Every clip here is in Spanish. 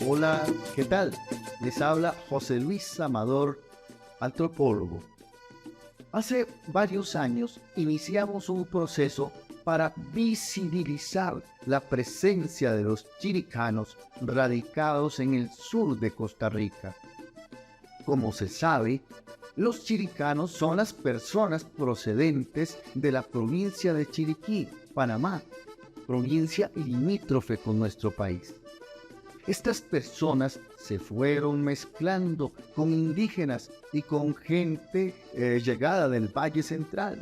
Hola, ¿qué tal? Les habla José Luis Amador, antropólogo. Hace varios años iniciamos un proceso para visibilizar la presencia de los chiricanos radicados en el sur de Costa Rica. Como se sabe, los chiricanos son las personas procedentes de la provincia de Chiriquí, Panamá, provincia limítrofe con nuestro país. Estas personas se fueron mezclando con indígenas y con gente llegada del Valle Central.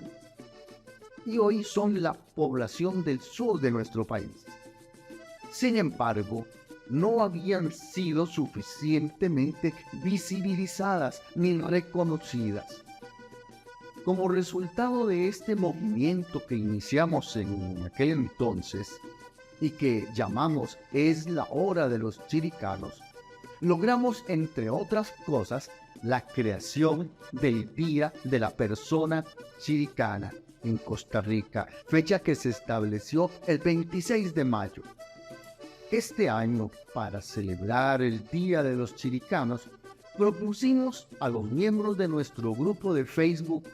Y hoy son la población del sur de nuestro país. Sin embargo, no habían sido suficientemente visibilizadas ni reconocidas. Como resultado de este movimiento que iniciamos en aquel entonces, y que llamamos Es la Hora de los Chiricanos, logramos, entre otras cosas, la creación del Día de la Persona Chiricana en Costa Rica, fecha que se estableció el 26 de mayo. Este año, para celebrar el Día de los Chiricanos, propusimos a los miembros de nuestro grupo de Facebook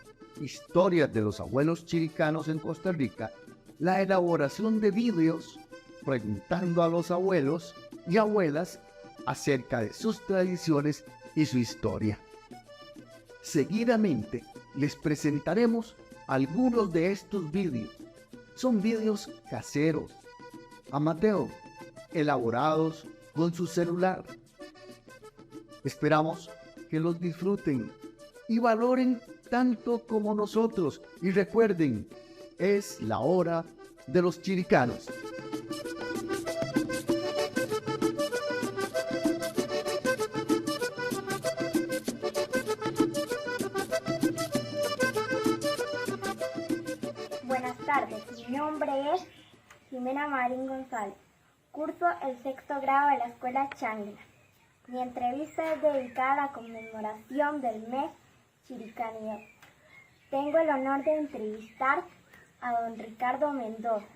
Historias de los Abuelos Chiricanos en Costa Rica la elaboración de vídeos preguntando a los abuelos y abuelas acerca de sus tradiciones y su historia. Seguidamente les presentaremos algunos de estos vídeos. Son vídeos caseros, amateur, elaborados con su celular. Esperamos que los disfruten y valoren tanto como nosotros. Y recuerden, es la hora de los chiricanos. Buenas tardes, mi nombre es Jimena Marín González. Curso el sexto grado de la Escuela Changra. Mi entrevista es dedicada a la conmemoración del mes Chiricanidad. Tengo el honor de entrevistar a don Ricardo Mendoza,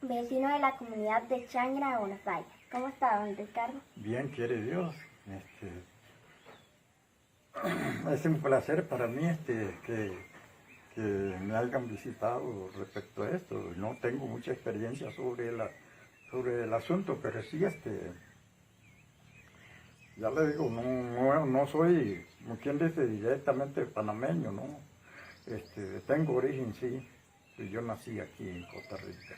vecino de la comunidad de Changra de Buenos Aires. ¿Cómo está, don Ricardo? Bien, quiere Dios. Es un placer para mí que me hayan visitado respecto a esto. No tengo mucha experiencia sobre el asunto, pero sí, ya le digo, no soy, como quien dice, directamente panameño, ¿no? Tengo origen, sí, yo nací aquí en Costa Rica.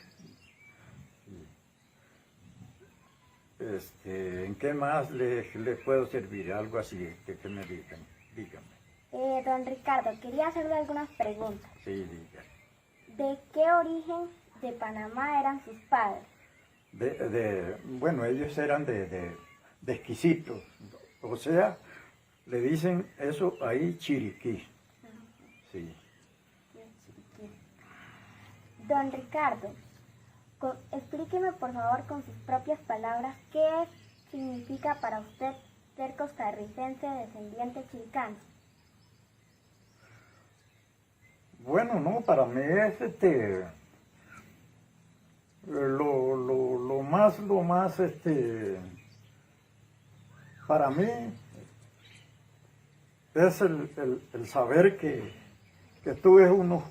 ¿En qué más le puedo servir? Algo así, que me digan, dígame. Don Ricardo, quería hacerle algunas preguntas. Sí, diga. ¿De qué origen de Panamá eran sus padres? Bueno, ellos eran de exquisitos, o sea, le dicen eso ahí Chiriquí. Sí. Don Ricardo, explíqueme por favor con sus propias palabras qué significa para usted ser costarricense descendiente chiricano. Bueno, no, para mí es lo más, para mí es el saber que tuve unos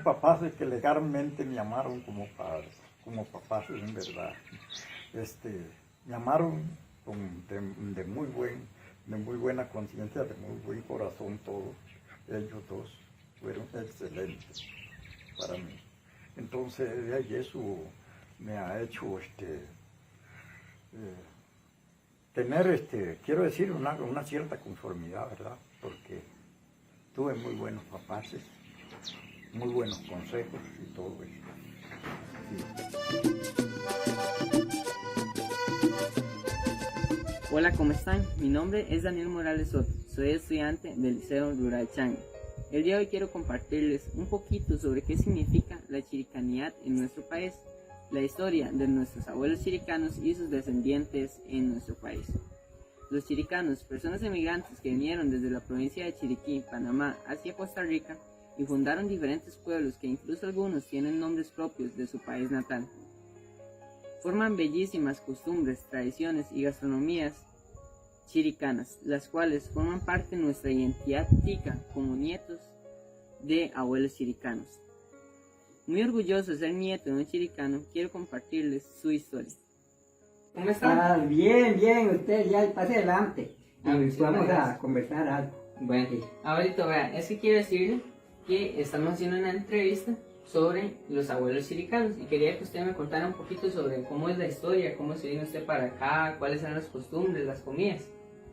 papás que legalmente me amaron como padres, como papás en verdad. Me amaron de muy buena conciencia, de muy buen corazón todos. Ellos dos fueron excelentes para mí. Entonces, eso me ha hecho tener, quiero decir, una cierta conformidad, ¿verdad? Porque tuve muy buenos papás, muy buenos consejos y todo eso. Sí. Hola, ¿cómo están? Mi nombre es Daniel Morales Soto, soy estudiante del Liceo Rural Changra. El día de hoy quiero compartirles un poquito sobre qué significa la chiricanidad en nuestro país, la historia de nuestros abuelos chiricanos y sus descendientes en nuestro país. Los chiricanos, personas emigrantes que vinieron desde la provincia de Chiriquí, Panamá, hacia Costa Rica y fundaron diferentes pueblos que incluso algunos tienen nombres propios de su país natal. Forman bellísimas costumbres, tradiciones y gastronomías chiricanas, las cuales forman parte de nuestra identidad tica como nietos de abuelos chiricanos. Muy orgulloso de ser nieto de un chiricano, quiero compartirles su historia. ¿Cómo están? Bien, usted ya pase adelante. Y vamos gracias. a conversar algo. Bueno, ahorita vea, es que quiero decirle que estamos haciendo una entrevista sobre los abuelos chiricanos y quería que usted me contara un poquito sobre cómo es la historia, cómo se vino usted para acá, cuáles eran las costumbres, las comidas.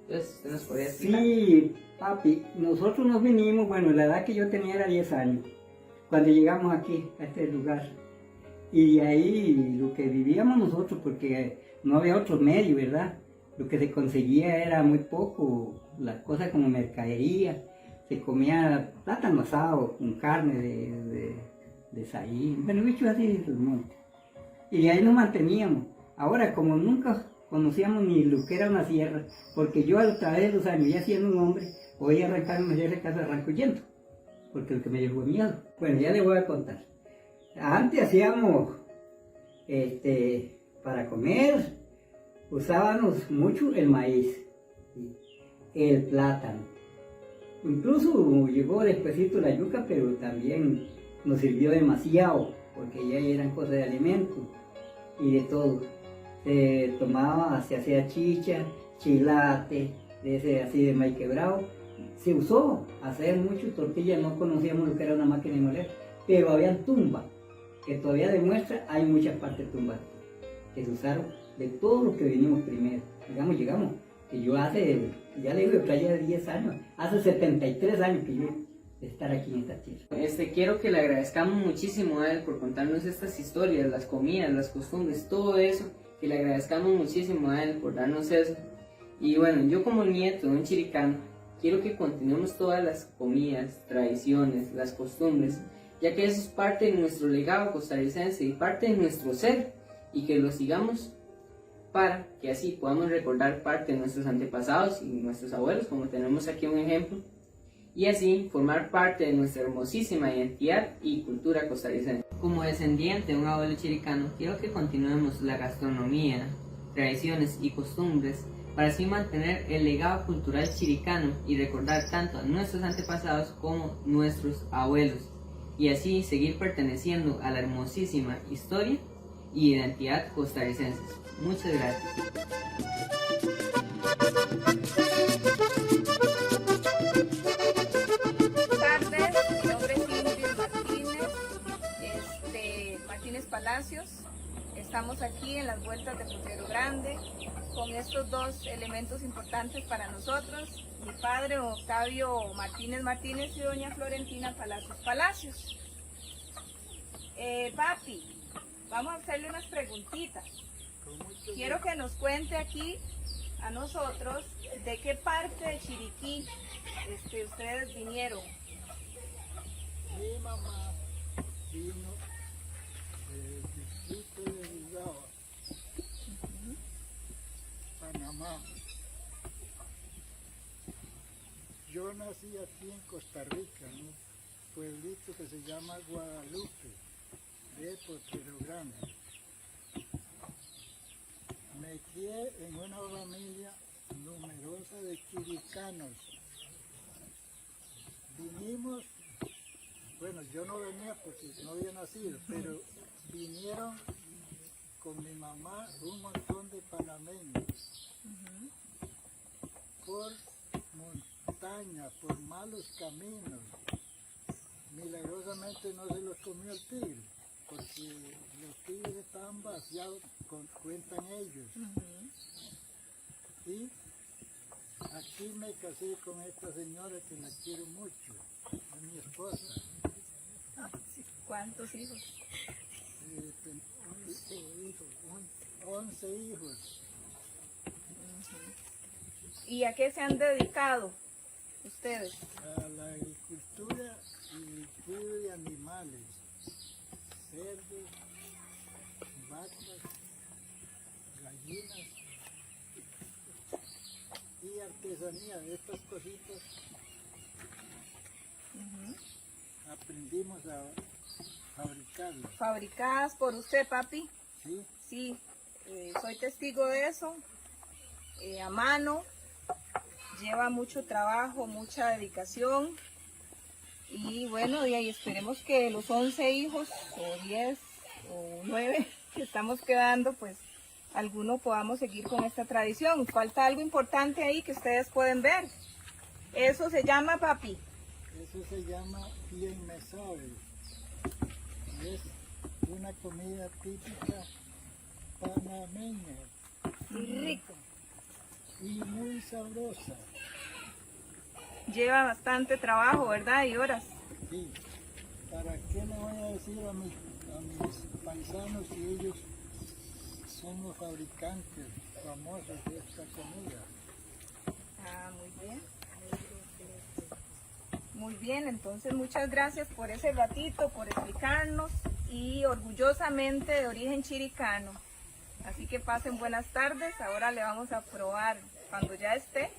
Entonces, ¿usted nos podría explicar? Sí, papi, nosotros nos vinimos, bueno, la edad que yo tenía era 10 años, cuando llegamos aquí, a este lugar. Y de ahí lo que vivíamos nosotros, porque no había otro medio, ¿verdad? Lo que se conseguía era muy poco, las cosas como mercadería, se comía plátano asado con carne de saín, bueno, bichos así de los montes. Y de ahí nos manteníamos. Ahora, como nunca conocíamos ni lo que era una sierra, porque yo a través de los años, ya siendo un hombre, voy a arrancarme de esa casa de arranco yendo, porque lo que me dio fue miedo. Bueno, ya le voy a contar. Antes hacíamos, para comer, usábamos mucho el maíz, ¿sí? El plátano. Incluso llegó despuesito la yuca, pero también nos sirvió demasiado, porque ya eran cosas de alimento y de todo. Se tomaba, se hacía chicha, chilate, de ese así de maíz quebrado. Se usó hacer mucho tortilla, no conocíamos lo que era una máquina de moler, pero había tumbas, que todavía demuestra, hay muchas partes tumbas que se usaron de todo lo que vinimos primero. Llegamos, que yo hace, ya le digo, playa de 10 años, hace 73 años que yo de estar aquí en esta tierra. Quiero que le agradezcamos muchísimo a él por contarnos estas historias, las comidas, las costumbres, todo eso, que le agradezcamos muchísimo a él por darnos eso. Y bueno, yo como nieto de un chiricano, quiero que continuemos todas las comidas, tradiciones, las costumbres, ya que eso es parte de nuestro legado costarricense y parte de nuestro ser, y que lo sigamos para que así podamos recordar parte de nuestros antepasados y nuestros abuelos, como tenemos aquí un ejemplo, y así formar parte de nuestra hermosísima identidad y cultura costarricense. Como descendiente de un abuelo chiricano, quiero que continuemos la gastronomía, tradiciones y costumbres para así mantener el legado cultural chiricano y recordar tanto a nuestros antepasados como nuestros abuelos, y así seguir perteneciendo a la hermosísima historia y identidad costarricenses. Muchas gracias. Buenas tardes, mi nombre es Ingrid Martínez Palacios. Estamos aquí en las vueltas de Potrero Grande con estos dos elementos importantes para nosotros, mi padre Octavio Martínez y doña Florentina Palacios. Papi, vamos a hacerle unas preguntitas. Quiero que nos cuente aquí a nosotros de qué parte de Chiriquí ustedes vinieron. Mi mamá vino del distrito de Ligaba, Panamá. Yo nací aquí en Costa Rica, en un pueblito que se llama Guadalupe, de Potrero Grande. Me crié en una familia numerosa de chiricanos. Vinimos, bueno, yo no venía porque no había nacido, pero vinieron con mi mamá un montón de panameños. Por montaña, por malos caminos. Milagrosamente no se los comió el tigre, porque los tigres estaban vaciados, cuentan ellos. Y aquí me casé con esta señora que la quiero mucho, es mi esposa. ¿Cuántos hijos? 11 hijos. ¿Y a qué se han dedicado ustedes? A la agricultura y el cuidado de animales, cerdos, vacas, gallinas. artesanía, estas cositas aprendimos a fabricarlas. Fabricadas por usted, papi. ¿Sí? Sí, soy testigo de eso. A mano, lleva mucho trabajo, mucha dedicación. Y bueno, y ahí esperemos que los 11 hijos, o 10, o 9 que estamos quedando, pues alguno podamos seguir con esta tradición. Falta algo importante ahí que ustedes pueden ver. Eso se llama, papi. Eso se llama quien me sabe. Es una comida típica panameña. Rico. Y muy sabrosa. Lleva bastante trabajo, ¿verdad? Y horas. Sí. ¿Para qué le voy a decir a mis paisanos si ellos son los fabricantes famosos de esta comida? Ah, muy bien. Muy bien, entonces muchas gracias por ese ratito, por explicarnos y orgullosamente de origen chiricano. Así que pasen buenas tardes. Ahora le vamos a probar. Cuando ya esté,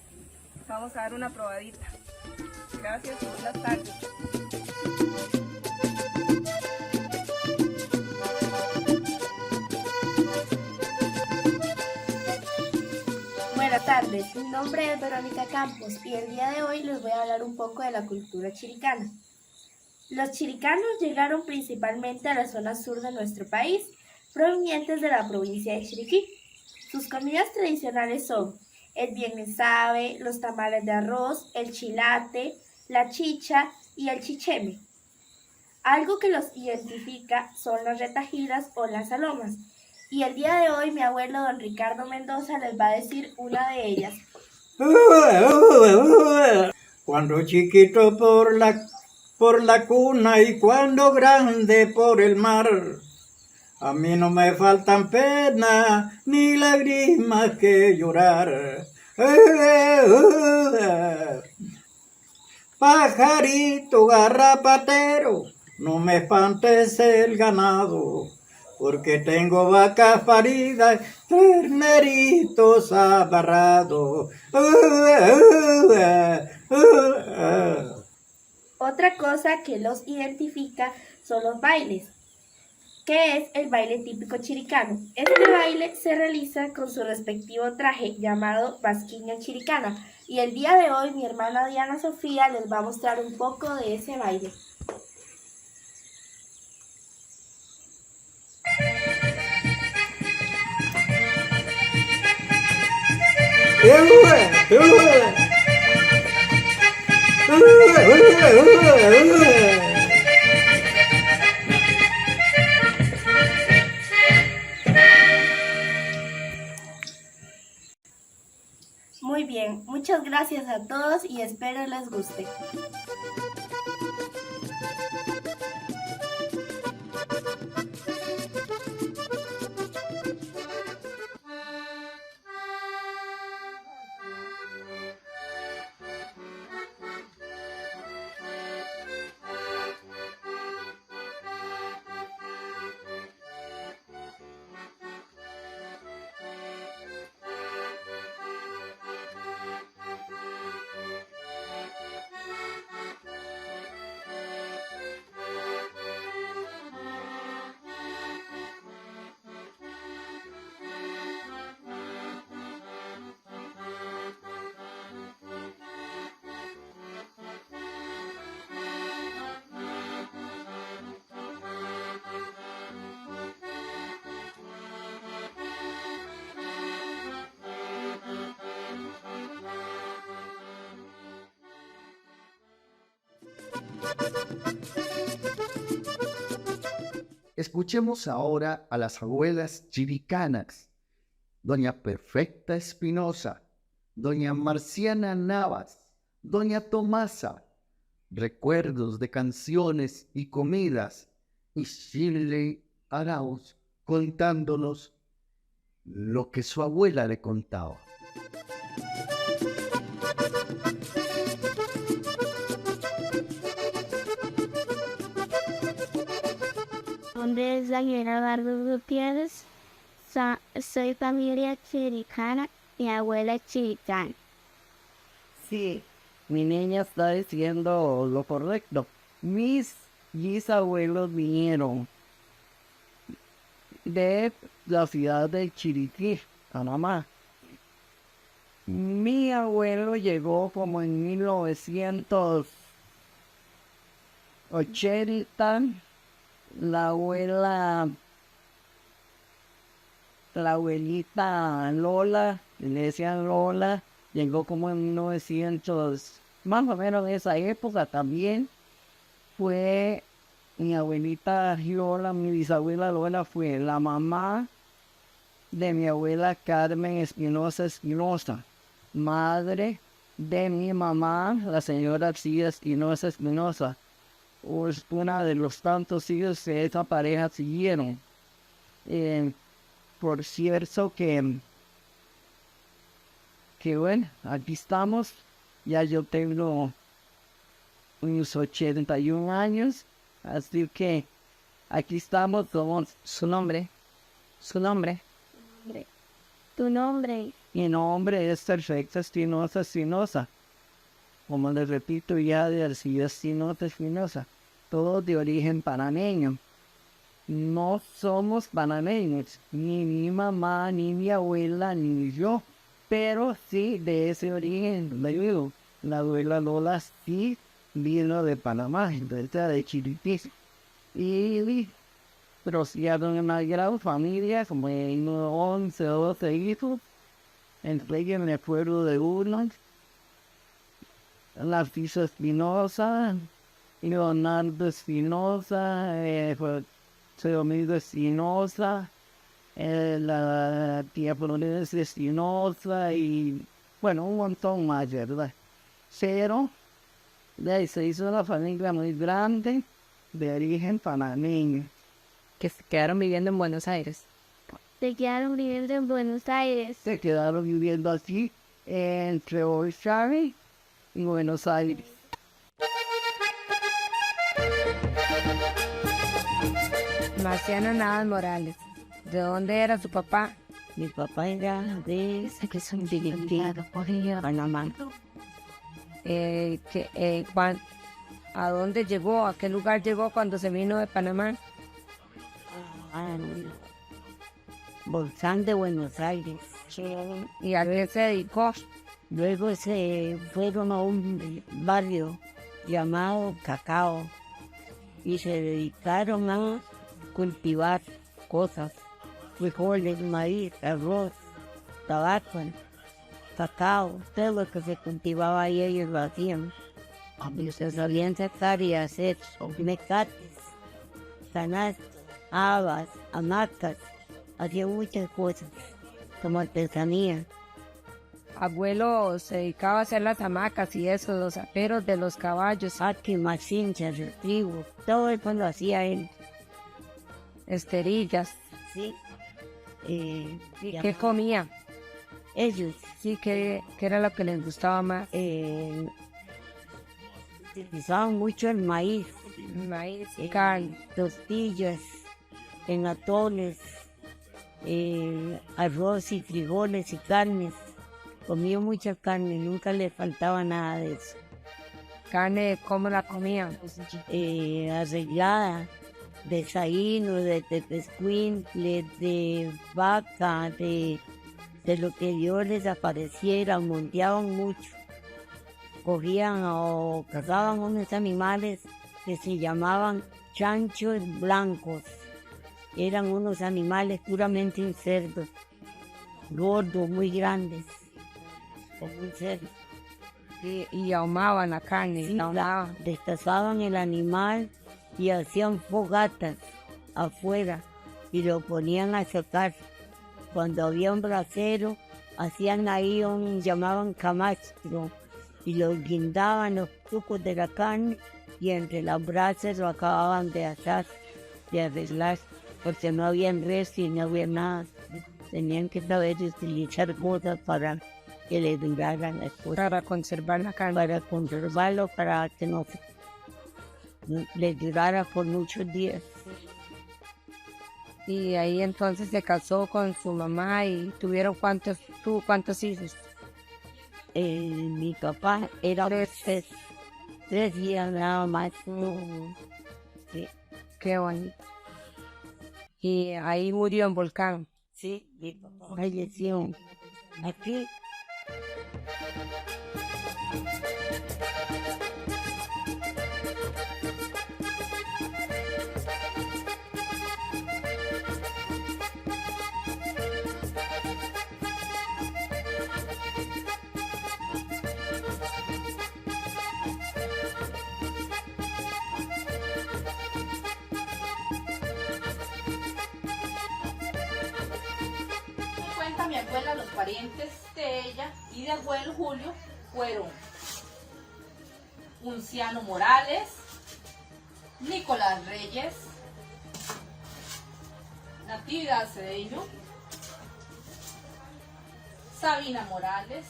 vamos a dar una probadita. Gracias y buenas tardes. Buenas tardes, mi nombre es Verónica Campos y el día de hoy les voy a hablar un poco de la cultura chiricana. Los chiricanos llegaron principalmente a la zona sur de nuestro país, provenientes de la provincia de Chiriquí. Sus comidas tradicionales son el bien me sabe, los tamales de arroz, el chilate, la chicha y el chicheme. Algo que los identifica son las retajidas o las salomas. Y el día de hoy mi abuelo don Ricardo Mendoza les va a decir una de ellas. Cuando chiquito por la cuna y cuando grande por el mar, a mí no me faltan pena ni lágrimas que llorar. Pajarito garrapatero, no me espantes el ganado, porque tengo vacas paridas, terneritos abarrados. Otra cosa que los identifica son los bailes. ¿Qué es el baile típico chiricano? Este baile se realiza con su respectivo traje llamado basquiña chiricana. Y el día de hoy mi hermana Diana Sofía les va a mostrar un poco de ese baile. Muy bien, muchas gracias a todos y espero les guste. Escuchemos ahora a las abuelas chiricanas, doña Perfecta Espinosa, doña Marciana Navas, doña Tomasa, recuerdos de canciones y comidas, y Shirley Arauz contándonos lo que su abuela le contaba. Mi nombre es Daniela Vargas Gutiérrez, soy familia chiricana, mi abuela es chiricana. Sí, mi niña está diciendo lo correcto. Mis bisabuelos vinieron de la ciudad de Chiriquí, Panamá. Mi abuelo llegó como en 1980. La abuela, la abuelita Lola, le decían Lola, llegó como en 1900, más o menos en esa época también. Fue mi abuelita Lola, mi bisabuela Lola fue la mamá de mi abuela Carmen Espinosa Espinosa, madre de mi mamá, la señora Alcida Espinosa Espinosa. Es una de los tantos hijos que esa pareja siguieron. Por cierto que bueno, aquí estamos. Ya yo tengo unos 81 años, así que aquí estamos. Somos su nombre. Tu nombre. Mi nombre es Perfecta Espinosa Espinosa. Como les repito, ya de Alcida Espinosa Espinosa. Todos de origen panameño. No somos panameños, ni mi mamá, ni mi abuela, ni yo. Pero sí de ese origen, le digo, la abuela Lola sí vino de Panamá, entonces de Chiriquí. Pero sí era una gran familia, como en 11 o 12 hijos. Entre ellos me acuerdo de uno, Narciso Espinosa, Leonardo Espinosa, Domingo Espinosa, la tía Florencia Espinosa y bueno, un montón más, ¿verdad? Pero de ahí se hizo una familia muy grande de origen panameño. Que se quedaron viviendo en Buenos Aires. Se quedaron viviendo en Buenos Aires. Se quedaron viviendo aquí entre Chávez y Buenos Aires. Marciano Navas Morales. ¿De dónde era su papá? Mi papá era de Panamá. ¿A dónde llegó? ¿A qué lugar llegó cuando se vino de Panamá? Bolsán de Buenos Aires. ¿Y a qué se dedicó? Luego se fueron a un barrio llamado Cacao y se dedicaron a cultivar cosas, frijoles, maíz, arroz, tabaco, cacao, todo lo que se cultivaba ahí ellos lo hacían. Y se sabían sacar y hacer mecates, canastas, habas, hamacas, hacían muchas cosas como artesanía. Abuelo se dedicaba a hacer las hamacas y eso, los aperos de los caballos. Aquí, macinchas, trigo, todo eso lo hacía él. Esterillas. Sí. ¿Qué comía? Ellos. Sí, ¿qué era lo que les gustaba más? Utilizaban mucho el maíz. Maíz, carne. Tortillas, en atoles, arroz y frijoles y carnes. Comía mucha carne, nunca le faltaba nada de eso. ¿Carne cómo la comían? Arreglada, de saíno, de tepescuintle, de vaca, de lo que Dios les apareciera, monteaban mucho. Cogían o cazaban unos animales que se llamaban chanchos blancos. Eran unos animales puramente cerdos, gordos, muy grandes, como un cerdo. Y ahumaban la carne. Sí, destazaban el animal y hacían fogatas afuera y lo ponían a secar. Cuando había un brasero, hacían ahí llamaban camastro, y lo guindaban los trucos de la carne y entre las brasas lo acababan de asar, de arreglar, porque no había res y no había nada. Tenían que saber utilizar cosas para que le duraran las cosas. Para conservar la carne. Para conservarlo, para que no le durara por muchos días. Y ahí entonces se casó con su mamá y tuvieron ¿cuántos hijos? mi papá era tres días nada más. Sí, Qué bonito. Y ahí murió en Volcán. sí, mi papá falleció aquí. Me cuenta mi abuela, los parientes de ella y de abuelo Julio fueron Unciano Morales, Nicolás Reyes, Natividad Cedeño, Sabina Morales,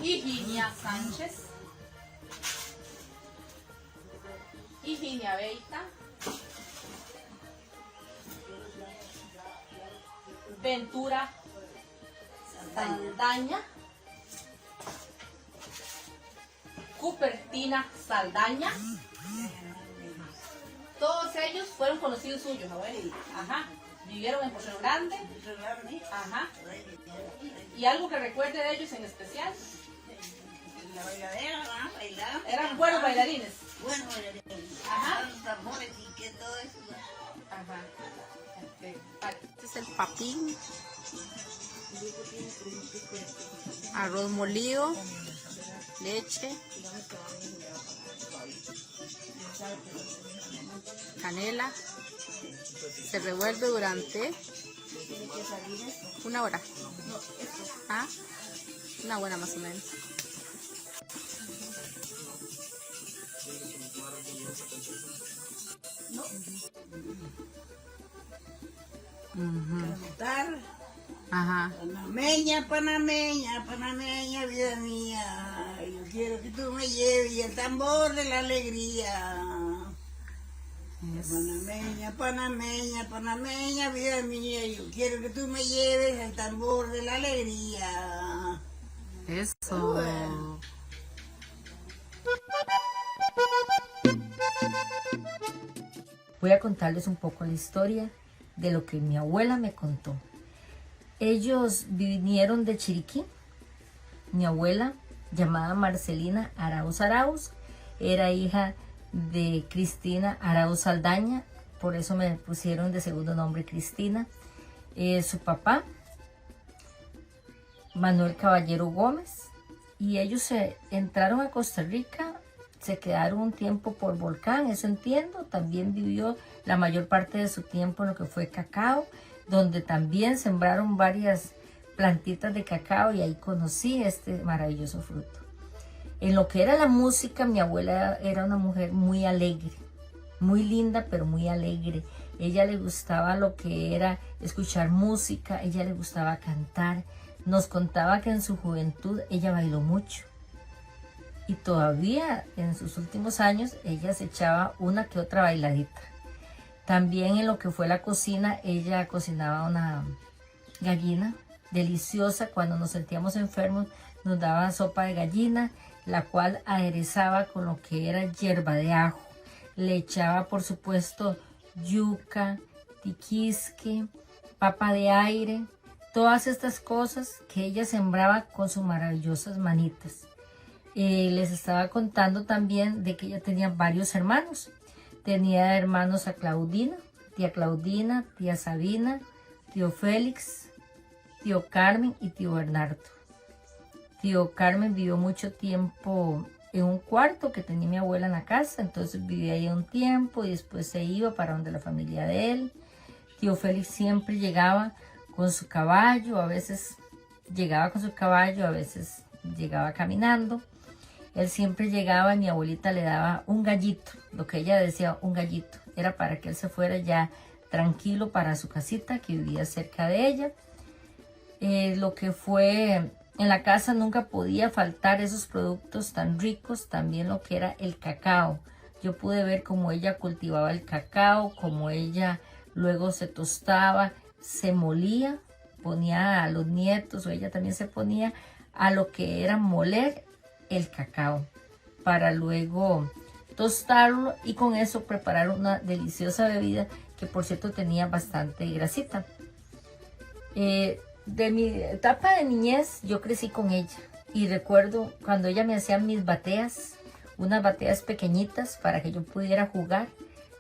Higinia Sánchez, Higinia Beita, Ventura Saldaña, Cupertina Saldaña. Todos ellos fueron conocidos suyos, abuelo. Ajá. Vivieron en Potrero Grande. Ajá. ¿Y algo que recuerde de ellos en especial? La bailadera, ¿no? Bailaban. Eran buenos bailarines. Buenos bailarines. Ajá. Los tambores y que todo eso. Ajá. Este es el papín. Arroz molido. Leche. Canela. Se revuelve durante una hora. ¿Ah? Una hora más o menos. Cantar. Ajá. Panameña, panameña, panameña, vida mía. Yo quiero que tú me lleves el tambor de la alegría. Panameña, panameña, panameña, vida mía. Yo quiero que tú me lleves el tambor de la alegría. Eso. Bueno. Voy a contarles un poco la historia de lo que mi abuela me contó. Ellos vinieron de Chiriquí. Mi abuela, llamada Marcelina Arauz Arauz, era hija de Cristina Arauz Saldaña, por eso me pusieron de segundo nombre Cristina. Su papá, Manuel Caballero Gómez, y ellos se entraron a Costa Rica, se quedaron un tiempo por Volcán, eso entiendo. También vivió la mayor parte de su tiempo en lo que fue cacao, donde también sembraron varias plantitas de cacao y ahí conocí este maravilloso fruto. En lo que era la música, mi abuela era una mujer muy alegre, muy linda, pero muy alegre. Ella le gustaba lo que era escuchar música, ella le gustaba cantar. Nos contaba que en su juventud ella bailó mucho. Y todavía en sus últimos años ella se echaba una que otra bailadita. También en lo que fue la cocina, ella cocinaba una gallina deliciosa. Cuando nos sentíamos enfermos nos daba sopa de gallina, la cual aderezaba con lo que era hierba de ajo. Le echaba, por supuesto, yuca, tiquisque, papa de aire, todas estas cosas que ella sembraba con sus maravillosas manitas. Les estaba contando también de que ella tenía varios hermanos. Tenía hermanos a Claudina, tía Sabina, tío Félix, tío Carmen y tío Bernardo. Tío Carmen vivió mucho tiempo en un cuarto que tenía mi abuela en la casa, entonces vivía ahí un tiempo y después se iba para donde la familia de él. Tío Félix siempre llegaba con su caballo, a veces llegaba con su caballo, a veces llegaba caminando. Él siempre llegaba y mi abuelita le daba un gallito, lo que ella decía, un gallito. Era para que él se fuera ya tranquilo para su casita que vivía cerca de ella. Lo que fue en la casa nunca podía faltar esos productos tan ricos, también lo que era el cacao. Yo pude ver cómo ella cultivaba el cacao, cómo ella luego se tostaba, se molía ponía a los nietos, o ella también se ponía a lo que era moler el cacao para luego tostarlo y con eso preparar una deliciosa bebida que por cierto tenía bastante grasita. De mi etapa de niñez yo crecí con ella y recuerdo cuando ella me hacía mis bateas, unas bateas pequeñitas para que yo pudiera jugar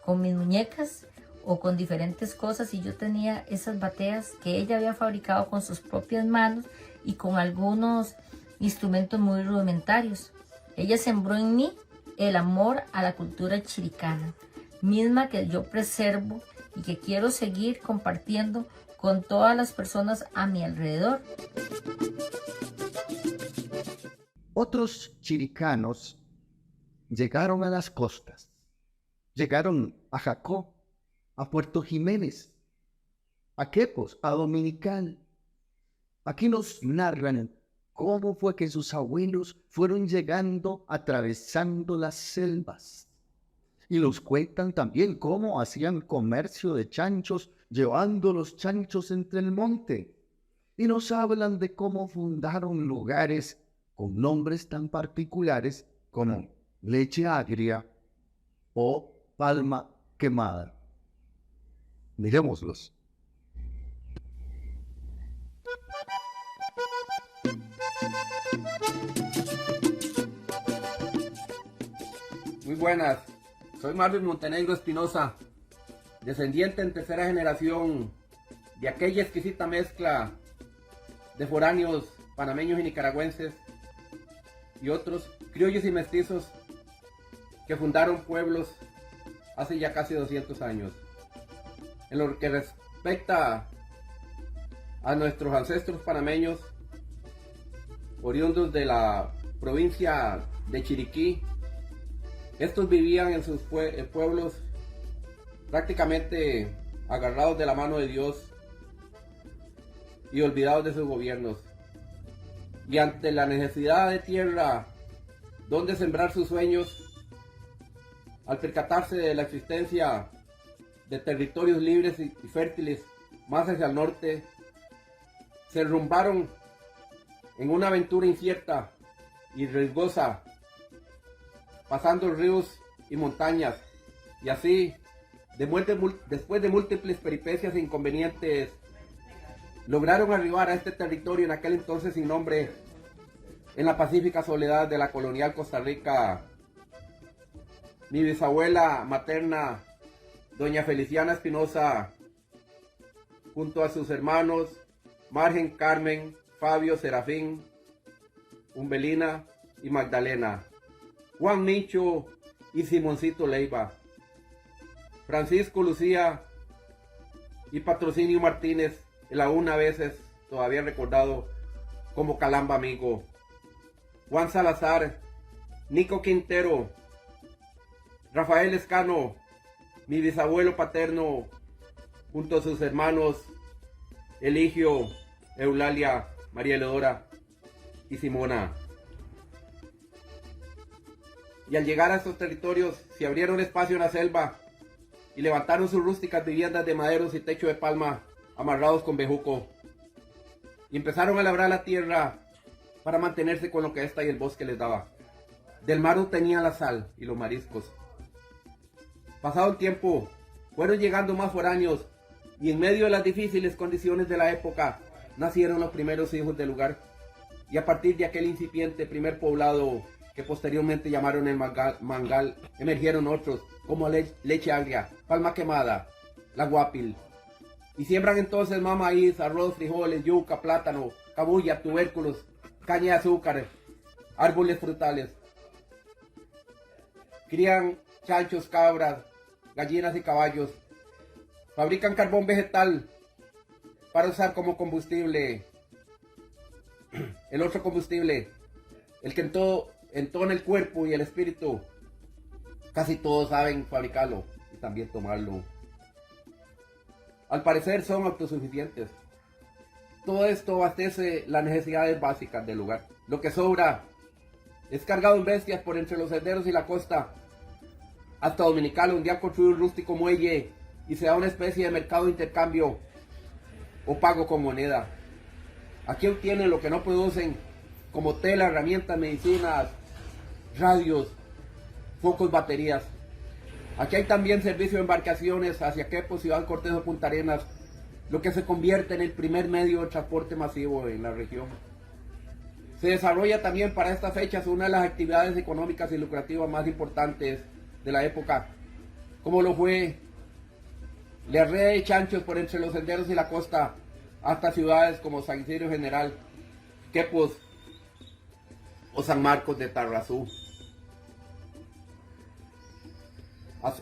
con mis muñecas o con diferentes cosas, y yo tenía esas bateas que ella había fabricado con sus propias manos y con algunos instrumentos muy rudimentarios. Ella sembró en mí el amor a la cultura chiricana, misma que yo preservo y que quiero seguir compartiendo con todas las personas a mi alrededor. Otros chiricanos llegaron a las costas, llegaron a Jacó, a Puerto Jiménez, a Quepos, a Dominical. Aquí nos narran cómo fue que sus abuelos fueron llegando atravesando las selvas. Y nos cuentan también cómo hacían comercio de chanchos, llevando los chanchos entre el monte. Y nos hablan de cómo fundaron lugares con nombres tan particulares como Leche Agria o Palma Quemada. Miremoslos. Muy buenas, soy Marvin Montenegro Espinosa, descendiente en tercera generación de aquella exquisita mezcla de foráneos panameños y nicaragüenses y otros criollos y mestizos que fundaron pueblos hace ya casi 200 años. En lo que respecta a nuestros ancestros panameños, oriundos de la provincia de Chiriquí, estos vivían en sus pueblos prácticamente agarrados de la mano de Dios y olvidados de sus gobiernos. Y ante la necesidad de tierra donde sembrar sus sueños, al percatarse de la existencia de territorios libres y fértiles más hacia el norte, se rumbaron en una aventura incierta y riesgosa, pasando ríos y montañas, y así, después de múltiples peripecias e inconvenientes, lograron arribar a este territorio en aquel entonces sin nombre, en la pacífica soledad de la colonial Costa Rica. Mi bisabuela materna, doña Feliciana Espinosa, junto a sus hermanos Margen, Carmen, Fabio, Serafín, Umbelina y Magdalena, Juan Micho y Simoncito Leiva, Francisco Lucía y Patrocinio Martínez, el aún a veces todavía recordado como Calamba Amigo, Juan Salazar, Nico Quintero, Rafael Escano, mi bisabuelo paterno, junto a sus hermanos Eligio, Eulalia, María Eleodora y Simona. Y al llegar a estos territorios se abrieron espacio en la selva y levantaron sus rústicas viviendas de maderos y techo de palma amarrados con bejuco. Y empezaron a labrar la tierra para mantenerse con lo que esta y el bosque les daba. Del mar obtenían la sal y los mariscos. Pasado el tiempo, fueron llegando más foráneos y en medio de las difíciles condiciones de la época nacieron los primeros hijos del lugar. Y a partir de aquel incipiente primer poblado que posteriormente llamaron el Mangal, emergieron otros como Leche Agria, Palma Quemada, La Guapil. Y siembran entonces más maíz, arroz, frijoles, yuca, plátano, cabuya, tubérculos, caña de azúcar, árboles frutales. Crían chanchos, cabras, gallinas y caballos. Fabrican carbón vegetal para usar como combustible. El otro combustible, el que entona el cuerpo y el espíritu. Casi todos saben fabricarlo y también tomarlo. Al parecer son autosuficientes. Todo esto abastece las necesidades básicas del lugar. Lo que sobra es cargado en bestias por entre los senderos y la costa hasta Dominical, donde han construido un rústico muelle y se da una especie de mercado de intercambio o pago con moneda. Aquí obtienen lo que no producen, como tela, herramientas, medicinas, radios, focos, baterías. Aquí hay también servicio de embarcaciones hacia Quepos, Ciudad Cortés, Punta Arenas, lo que se convierte en el primer medio de transporte masivo en la región. Se desarrolla también para estas fechas una de las actividades económicas y lucrativas más importantes de la época, como lo fue la red de chanchos por entre los senderos y la costa, hasta ciudades como San Isidro General, Quepos o San Marcos de Tarrazú.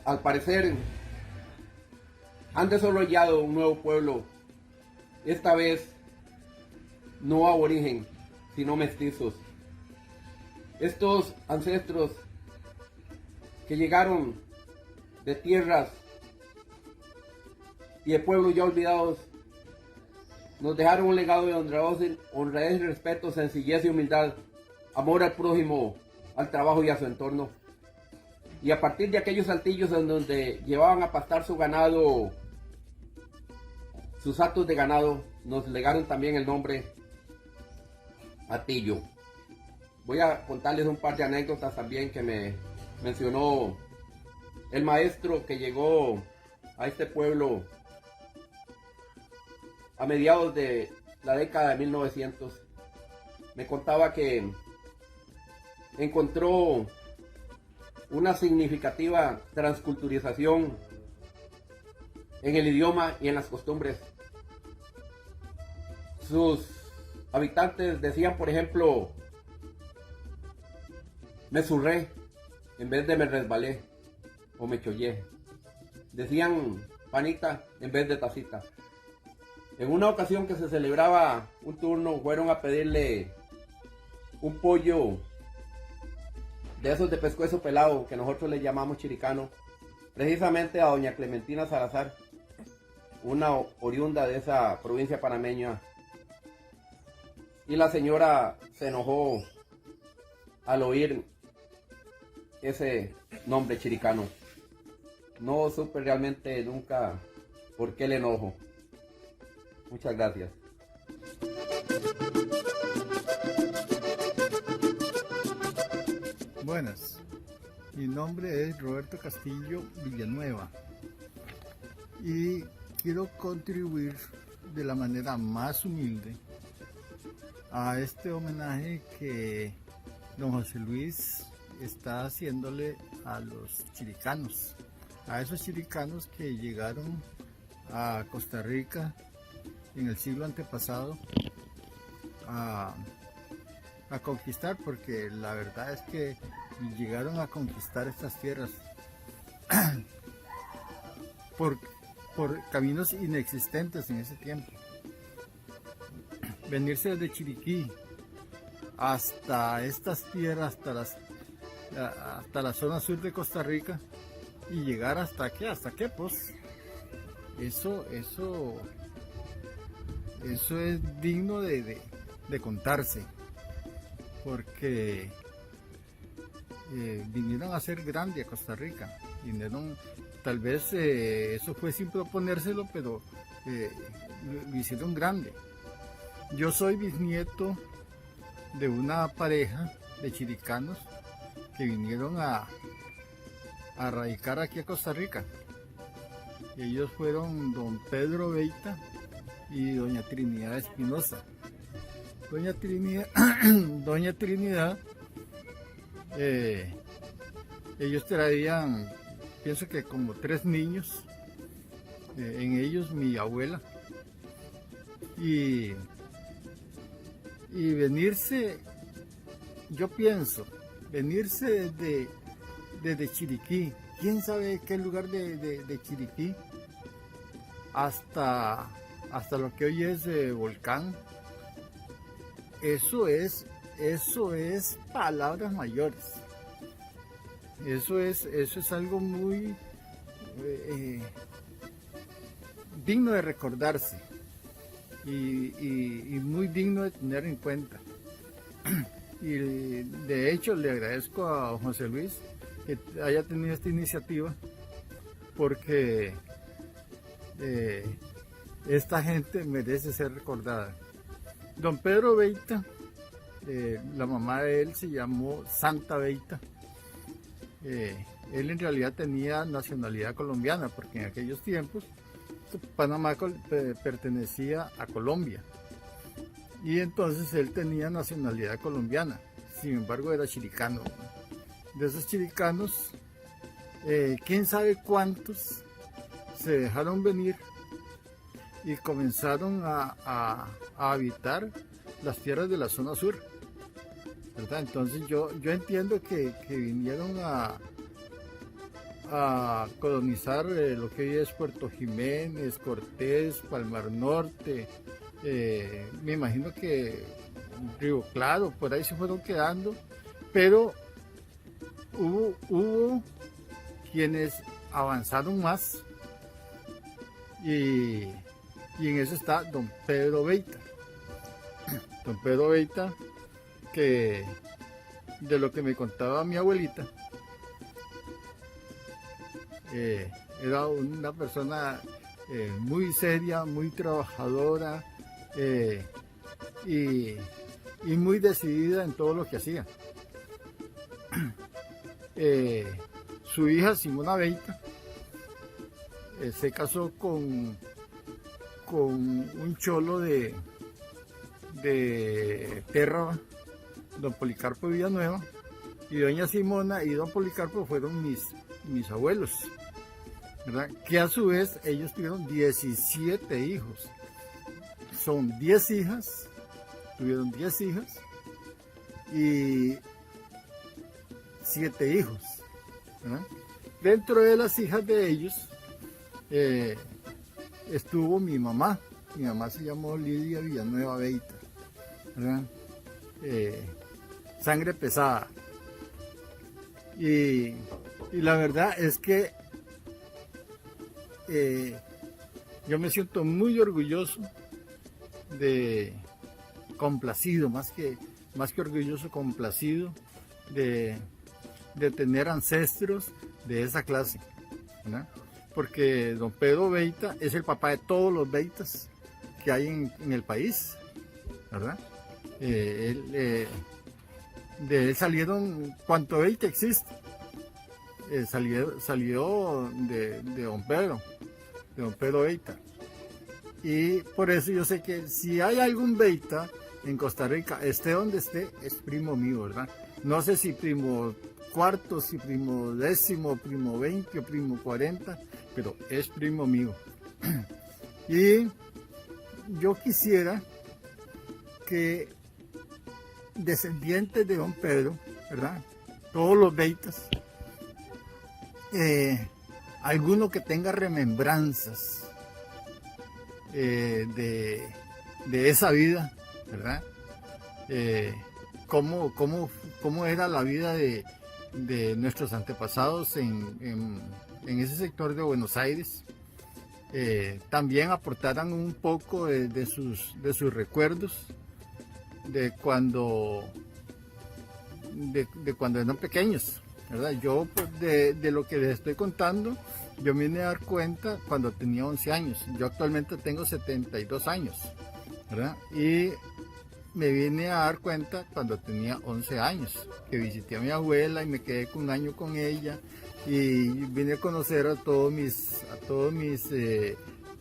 Al parecer, han desarrollado un nuevo pueblo, esta vez no aborigen, sino mestizos. Estos ancestros que llegaron de tierras y de pueblos ya olvidados, nos dejaron un legado de honradez y respeto, sencillez y humildad, amor al prójimo, al trabajo y a su entorno. Y a partir de aquellos saltillos en donde llevaban a pastar su ganado, sus actos de ganado, nos legaron también el nombre Atillo. Voy a contarles un par de anécdotas también que me mencionó el maestro que llegó a este pueblo a mediados de la década de 1900. Me contaba que encontró una significativa transculturización en el idioma y en las costumbres. Sus habitantes decían, por ejemplo, me zurré en vez de me resbalé o me chollé. Decían panita en vez de tacita. En una ocasión que se celebraba un turno, fueron a pedirle un pollo de esos de pescuezo pelado, que nosotros le llamamos chiricano, precisamente a doña Clementina Salazar, una oriunda de esa provincia panameña. Y la señora se enojó al oír ese nombre chiricano. No supe realmente nunca por qué el enojo. Muchas gracias. Buenas, mi nombre es Roberto Castillo Villanueva y quiero contribuir de la manera más humilde a este homenaje que don José Luis está haciéndole a los chiricanos, a esos chiricanos que llegaron a Costa Rica en el siglo antepasado a conquistar, porque la verdad es que llegaron a conquistar estas tierras por caminos inexistentes en ese tiempo. Venirse desde Chiriquí hasta estas tierras, hasta la zona sur de Costa Rica y llegar hasta aquí, hasta Quepos, eso es digno de contarse, porque vinieron a ser grande a Costa Rica, tal vez eso fue sin proponérselo, pero lo hicieron grande. Yo soy bisnieto de una pareja de chiricanos que vinieron a radicar aquí a Costa Rica. Ellos fueron don Pedro Beita y doña Trinidad Espinosa. Doña Trinidad, ellos traían, pienso que como 3 niños, en ellos mi abuela, y venirse, yo pienso, venirse desde Chiriquí, quién sabe qué lugar de Chiriquí, hasta lo que hoy es Volcán. Eso es palabras mayores. Eso es algo muy digno de recordarse y muy digno de tener en cuenta. Y de hecho le agradezco a José Luis que haya tenido esta iniciativa, porque esta gente merece ser recordada. Don Pedro Beita, la mamá de él se llamó Santa Beita. Él en realidad tenía nacionalidad colombiana, porque en aquellos tiempos Panamá pertenecía a Colombia. Y entonces él tenía nacionalidad colombiana, sin embargo era chiricano. De esos chiricanos, quién sabe cuántos se dejaron venir y comenzaron a habitar las tierras de la zona sur, ¿verdad? Entonces yo entiendo que vinieron a colonizar lo que hoy es Puerto Jiménez, Cortés, Palmar Norte, me imagino que Río Claro, por ahí se fueron quedando, pero hubo quienes avanzaron más y en eso está don Pedro Beita. Don Pedro Beita, que de lo que me contaba mi abuelita, era una persona muy seria, muy trabajadora y muy decidida en todo lo que hacía. Su hija Simona Beita se casó con un cholo de Terra, don Policarpo Villanueva, y doña Simona y don Policarpo fueron mis abuelos, ¿verdad? Que a su vez ellos tuvieron 17 hijos. Son 10 hijas, tuvieron 10 hijas y 7 hijos, ¿verdad? Dentro de las hijas de ellos estuvo mi mamá se llamó Lidia Villanueva Beita, ¿verdad? Sangre pesada. Y la verdad es que yo me siento muy orgulloso complacido, más que orgulloso, complacido de tener ancestros de esa clase, ¿verdad? Porque don Pedro Beita es el papá de todos los Beitas que hay en el país, ¿verdad? De él salieron cuanto Beita existe, salió de don Pedro Beita. Y por eso yo sé que si hay algún Beita en Costa Rica, esté donde esté, es primo mío, ¿verdad? No sé si primo cuarto, si primo décimo, primo 20 o primo 40, pero es primo mío. Y yo quisiera que descendientes de don Pedro, ¿verdad? Todos los Beitas, alguno que tenga remembranzas de esa vida, ¿verdad? Cómo era la vida de nuestros antepasados en ese sector de Buenos Aires. También aportaran un poco de sus recuerdos de cuando eran pequeños, ¿verdad? Yo, pues, de lo que les estoy contando, yo me vine a dar cuenta cuando tenía 11 años. Yo actualmente tengo 72 años, ¿verdad? Y me vine a dar cuenta cuando tenía 11 años, que visité a mi abuela y me quedé un año con ella y vine a conocer a todos mis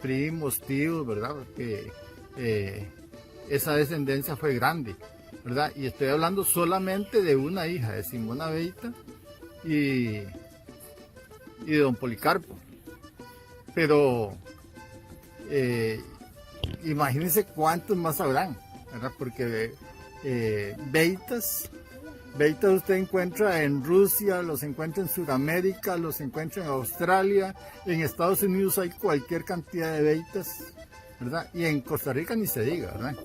primos, tíos, ¿verdad? Porque esa descendencia fue grande, ¿verdad? Y estoy hablando solamente de una hija, de Simona Beita y de don Policarpo. Pero imagínense cuántos más habrán, ¿verdad? Porque Beitas usted encuentra en Rusia, los encuentra en Sudamérica, los encuentra en Australia, en Estados Unidos hay cualquier cantidad de Beitas, ¿verdad? Y en Costa Rica ni se diga, ¿verdad?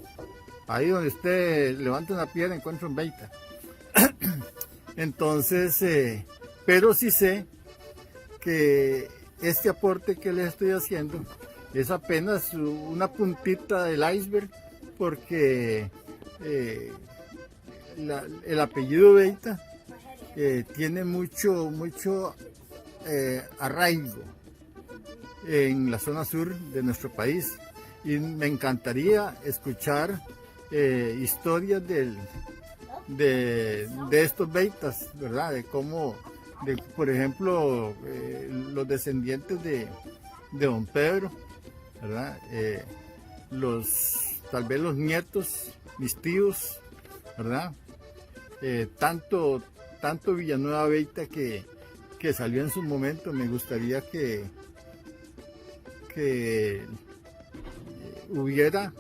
Ahí donde usted levanta una piedra encuentra un Beita. Entonces, pero sí sé que este aporte que les estoy haciendo es apenas una puntita del iceberg, porque el apellido Beita tiene mucho arraigo en la zona sur de nuestro país. y me encantaría escuchar historias de estos beitas, ¿verdad? De cómo, por ejemplo, los descendientes de don Pedro, ¿verdad? Tal vez los nietos, mis tíos, ¿verdad? Tanto Villanueva Beita que salió en su momento, me gustaría que hubiera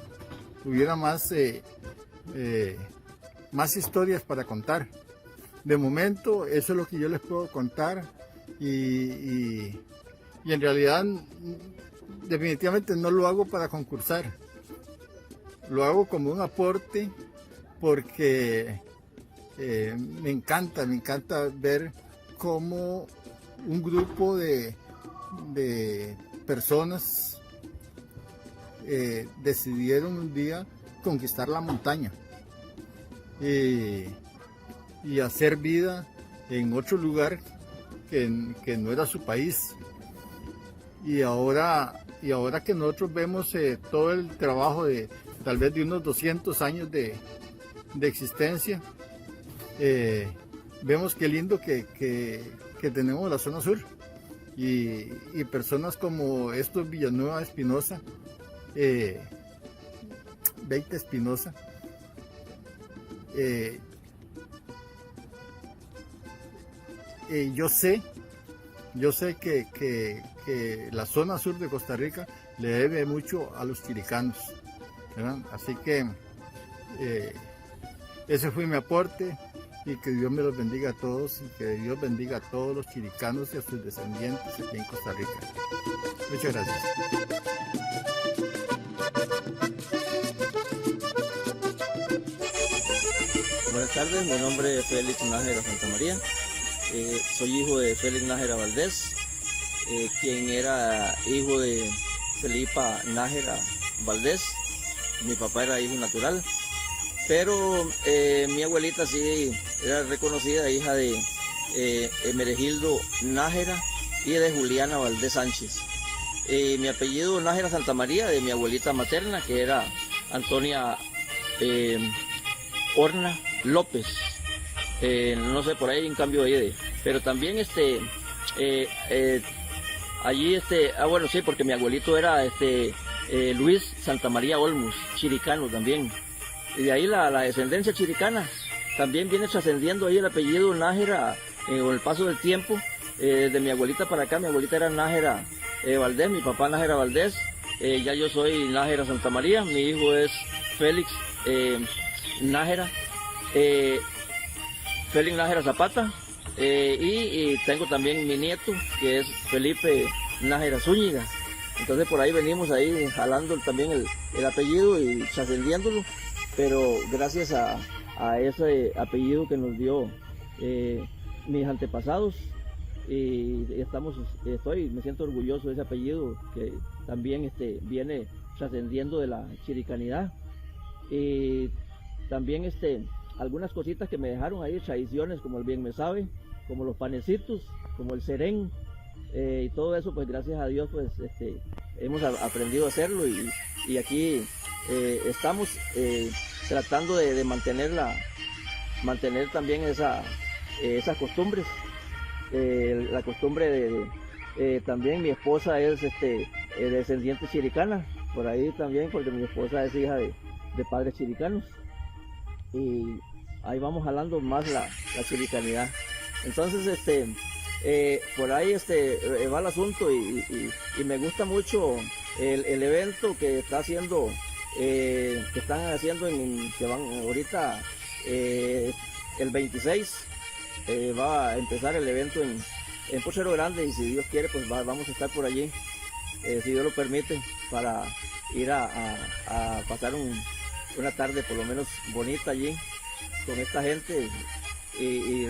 más historias para contar. De momento, eso es lo que yo les puedo contar y en realidad definitivamente no lo hago para concursar. Lo hago como un aporte porque me encanta ver cómo un grupo de personas decidieron un día conquistar la montaña y hacer vida en otro lugar que no era su país. Y ahora que nosotros vemos todo el trabajo de tal vez de unos 200 años de existencia, vemos qué lindo que tenemos la zona sur y personas como estos Villanueva Espinosa, Beita Espinosa, yo sé que la zona sur de Costa Rica le debe mucho a los chiricanos, ¿verdad? Así que ese fue mi aporte y que Dios me los bendiga a todos y que Dios bendiga a todos los chiricanos y a sus descendientes aquí en Costa Rica. Muchas gracias. Buenas tardes, mi nombre es Félix Nájera Santamaría. Soy hijo de Félix Nájera Valdés, quien era hijo de Felipa Nájera Valdés. Mi papá era hijo natural, pero mi abuelita sí era reconocida hija de Emeregildo Nájera y de Juliana Valdés Sánchez. Mi apellido Nájera Santamaría, de mi abuelita materna, que era Antonia Horna López. No sé, por ahí en cambio ahí pero también allí bueno, sí, porque mi abuelito era Luis Santamaría Olmos, chiricano también, y de ahí la descendencia chiricana también viene trascendiendo ahí el apellido Nájera con el paso del tiempo, de mi abuelita para acá. Mi abuelita era Nájera Valdés, mi papá Nájera Valdés, ya yo soy Nájera Santamaría, mi hijo es Félix Nájera, Félix Nájera Zapata, y tengo también mi nieto, que es Felipe Nájera Zúñiga. Entonces por ahí venimos ahí jalando también el apellido y trascendiéndolo, pero gracias a ese apellido que nos dio mis antepasados, y me siento orgulloso de ese apellido que también viene trascendiendo de la chiricanidad. Y también algunas cositas que me dejaron ahí, tradiciones como el bien me sabe, como los panecitos, como el serén, y todo eso, pues gracias a Dios pues hemos aprendido a hacerlo, y aquí estamos tratando de mantener también esas costumbres, la costumbre también mi esposa es descendiente chiricana, por ahí también, porque mi esposa es hija de padres chiricanos, y ahí vamos jalando más la chiricanidad. Entonces por ahí va el asunto, y me gusta mucho el evento que están haciendo que van ahorita el 26, va a empezar el evento en Potrero Grande, y si Dios quiere pues vamos a estar por allí, si Dios lo permite, para ir a pasar una tarde por lo menos bonita allí con esta gente y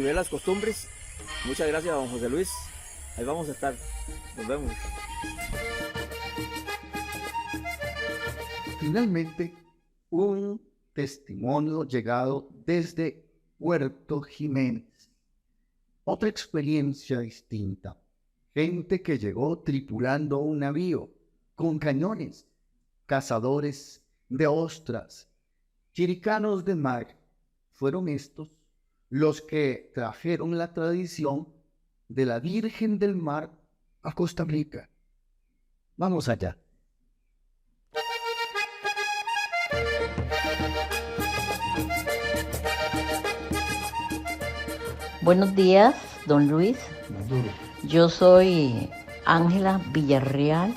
ver las costumbres. Muchas gracias, don José Luis. Ahí vamos a estar. Nos vemos. Finalmente, un testimonio llegado desde Puerto Jiménez. Otra experiencia distinta. Gente que llegó tripulando un navío con cañones, cazadores de ostras, chiricanos de mar. Fueron estos los que trajeron la tradición de la Virgen del Mar a Costa Rica. Vamos allá. Buenos días, don Luis. Yo soy Ángela Villarreal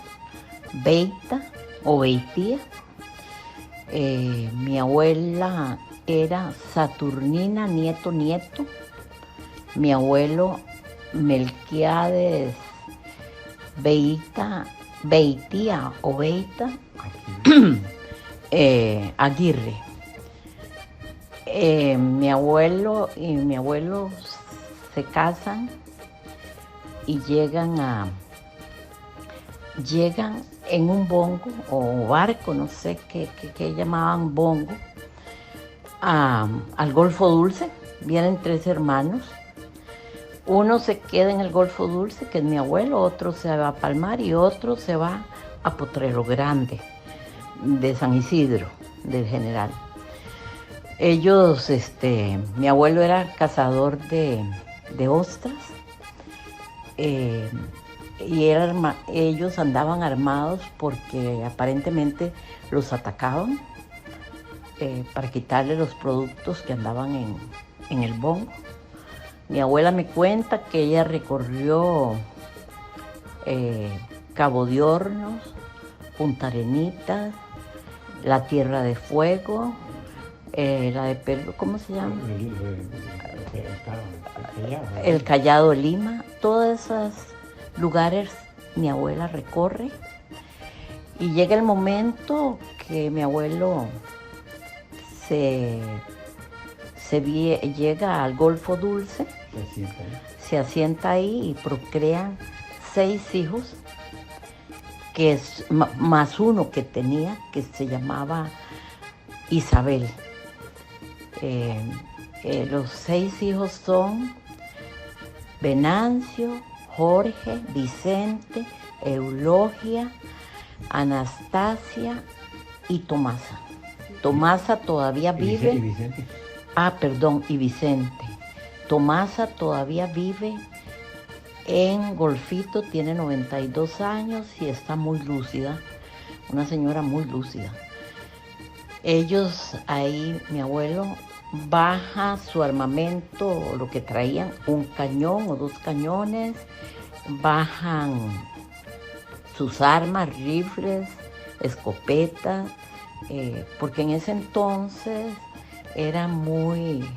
Beita o Beitía. Mi abuela era Saturnina Nieto. Mi abuelo Melquiades Beitía o Beita Aguirre. Mi abuelo y mi abuelo se casan y llegan en un bongo o barco, no sé qué llamaban bongo, al Golfo Dulce. Vienen 3 hermanos. Uno se queda en el Golfo Dulce, que es mi abuelo, otro se va a Palmar y otro se va a Potrero Grande, de San Isidro, del General. Ellos, mi abuelo era cazador de ostras, y ellos andaban armados porque aparentemente los atacaban para quitarle los productos que andaban en el bongo. Mi abuela me cuenta que ella recorrió Cabo de Hornos, Punta Arenitas, la Tierra de Fuego, la de Perú, ¿cómo se llama? El Callao de Lima. Todos esos lugares mi abuela recorre. Y llega el momento que mi abuelo llega al Golfo Dulce, se asienta ahí y procrean 6 hijos, que es más uno que tenía, que se llamaba Isabel. Los 6 hijos son Venancio, Jorge, Vicente, Eulogia, Anastasia y Tomasa. Tomasa todavía vive. ¿Y Vicente? Y Vicente. Tomasa todavía vive en Golfito, tiene 92 años y está muy lúcida, una señora muy lúcida. Ellos ahí, mi abuelo baja su armamento, lo que traían, un cañón o 2 cañones, bajan sus armas, rifles, escopetas, porque en ese entonces era muy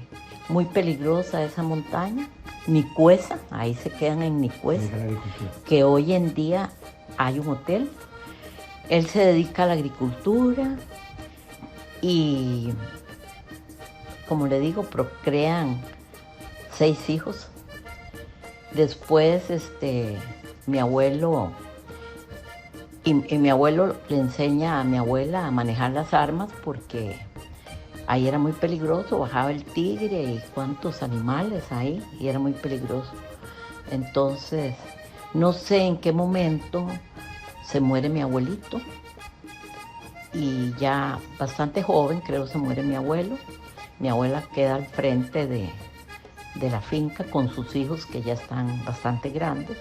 peligrosa esa montaña. Nicuesa, ahí se quedan en Nicuesa, que hoy en día hay un hotel. Él se dedica a la agricultura y, como le digo, procrean 6 hijos. Después, mi abuelo y mi abuelo le enseña a mi abuela a manejar las armas porque ahí era muy peligroso, bajaba el tigre y cuántos animales ahí, y era muy peligroso. Entonces, no sé en qué momento se muere mi abuelito, y ya bastante joven, creo, se muere mi abuelo. Mi abuela queda al frente de la finca con sus hijos, que ya están bastante grandes.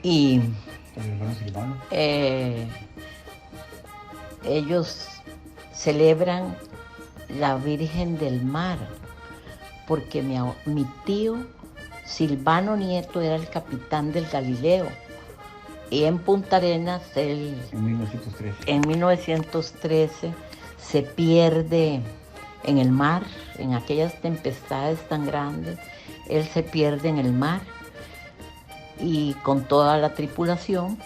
Y ellos celebran la Virgen del Mar, porque mi tío Silvano Nieto era el capitán del Galileo, y en Punta Arenas en 1913 se pierde en el mar, en aquellas tempestades tan grandes. Él se pierde en el mar y con toda la tripulación,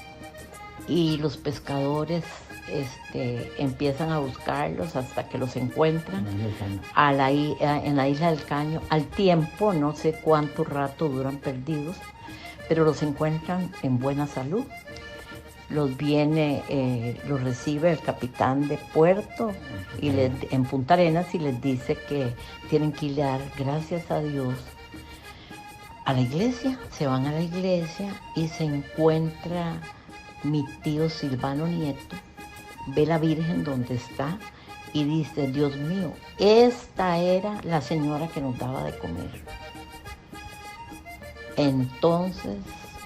y los pescadores empiezan a buscarlos hasta que los encuentran en la isla del Caño. Al tiempo, no sé cuánto rato duran perdidos, pero los encuentran en buena salud. Los recibe el capitán de puerto en Punta Arenas, y les dice que tienen que ir a dar gracias a Dios a la iglesia. Se van a la iglesia y se encuentra mi tío Silvano Nieto ve la Virgen donde está y dice, Dios mío, esta era la señora que nos daba de comer. Entonces,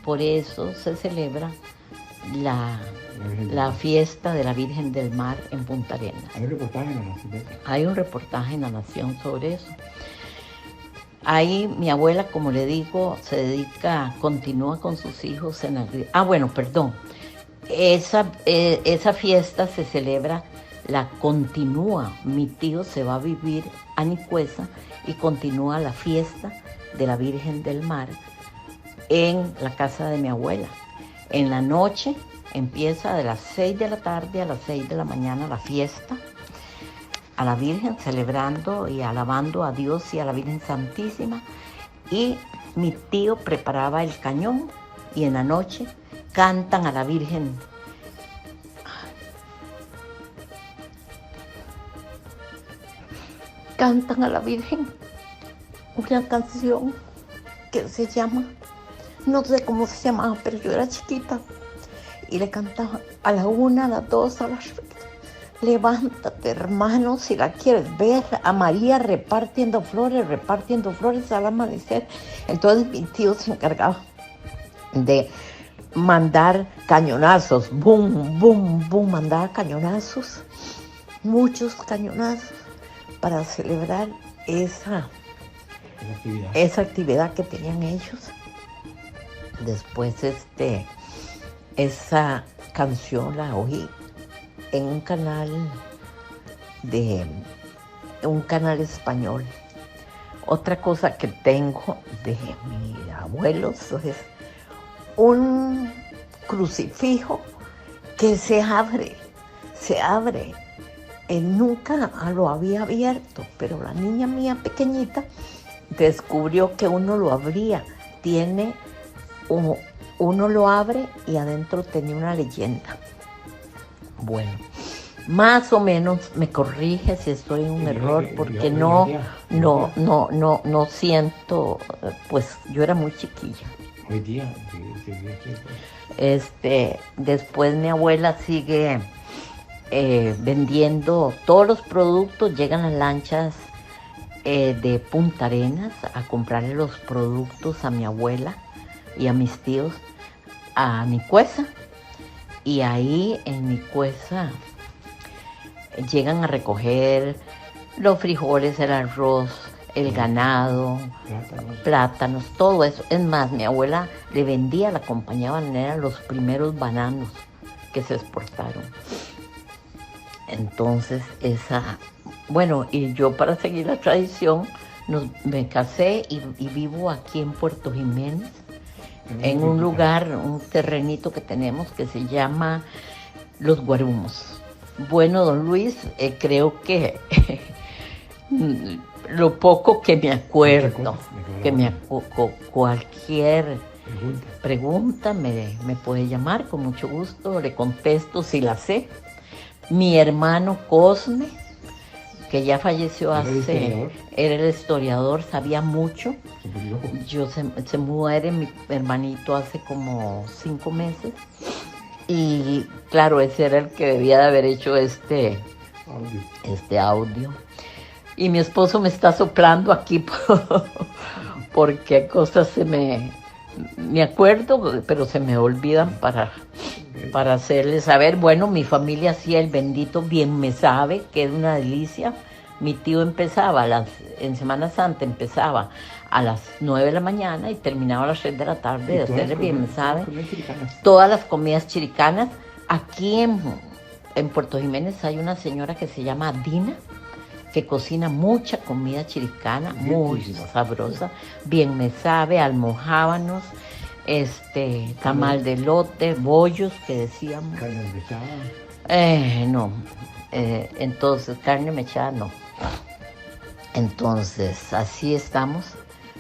por eso se celebra la fiesta de la Virgen del Mar en Punta Arenas. Hay un reportaje en La Nación. Hay un reportaje en La Nación sobre eso. Ahí mi abuela, como le digo, se dedica, continúa con sus hijos en esa fiesta se celebra, la continúa. Mi tío se va a vivir a Nicuesa y continúa la fiesta de la Virgen del Mar en la casa de mi abuela. En la noche empieza de las 6 de la tarde a las 6 de la mañana la fiesta a la Virgen, celebrando y alabando a Dios y a la Virgen Santísima. Y mi tío preparaba el cañón y en la noche cantan a la Virgen. Cantan a la Virgen una canción que se llama, no sé cómo se llamaba, pero yo era chiquita y le cantaba a la 1, a las 2, a las 3. Levántate, hermano, si la quieres ver, a María repartiendo flores al amanecer. Entonces mi tío se encargaba de mandar cañonazos, boom, boom, boom, mandaba cañonazos, muchos cañonazos, para celebrar esa actividad que tenían ellos. Después esa canción la oí en un canal español. Otra cosa que tengo de mis abuelos es un crucifijo que se abre. Él nunca lo había abierto, pero la niña mía pequeñita descubrió que uno lo abría. Uno lo abre y adentro tenía una leyenda. Bueno, más o menos me corrige si estoy en un error, porque no siento, pues yo era muy chiquilla. Hoy día, después mi abuela sigue vendiendo todos los productos, llegan las lanchas de Punta Arenas a comprarle los productos a mi abuela y a mis tíos a Nicuesa. Y ahí en Nicuesa llegan a recoger los frijoles, el arroz, el ganado, plátanos, todo eso. Es más, mi abuela le vendía a la compañía bananera los primeros bananos que se exportaron. Entonces, y yo para seguir la tradición me casé y vivo aquí en Puerto Jiménez, en un lugar, un terrenito que tenemos que se llama Los Guarumos. Bueno, don Luis, creo que lo poco que me acuerdo, cualquier pregunta me puede llamar, con mucho gusto le contesto si la sé. Mi hermano Cosme, que ya falleció era el historiador, sabía mucho. Se muere mi hermanito hace como 5 meses. Y claro, ese era el que debía de haber hecho este audio. Y mi esposo me está soplando aquí porque cosas me acuerdo, pero se me olvidan para hacerles saber. Bueno, mi familia hacía el bendito bien me sabe, que es una delicia. Mi tío empezaba en Semana Santa, empezaba a las 9 de la mañana y terminaba a las 3 de la tarde de hacer el bien me sabe. Todas las comidas chiricanas. Aquí en Puerto Jiménez hay una señora que se llama Dina, que cocina mucha comida chiricana, muy sabrosa. Bien me sabe, almojábanos, tamal de elote, bollos que decíamos. Carne mechada. No, entonces carne mechada no. Entonces así estamos.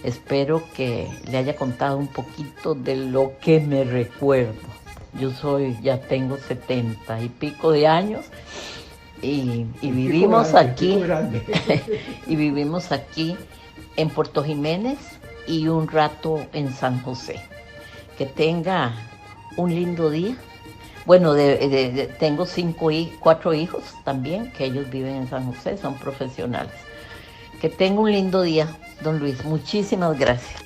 Espero que le haya contado un poquito de lo que me recuerdo. Yo ya tengo 70 y pico de años y vivimos aquí. Y vivimos aquí en Puerto Jiménez y un rato en San José. Que tenga un lindo día. Bueno, tengo 4 hijos también, que ellos viven en San José, son profesionales. Que tenga un lindo día, don Luis. Muchísimas gracias.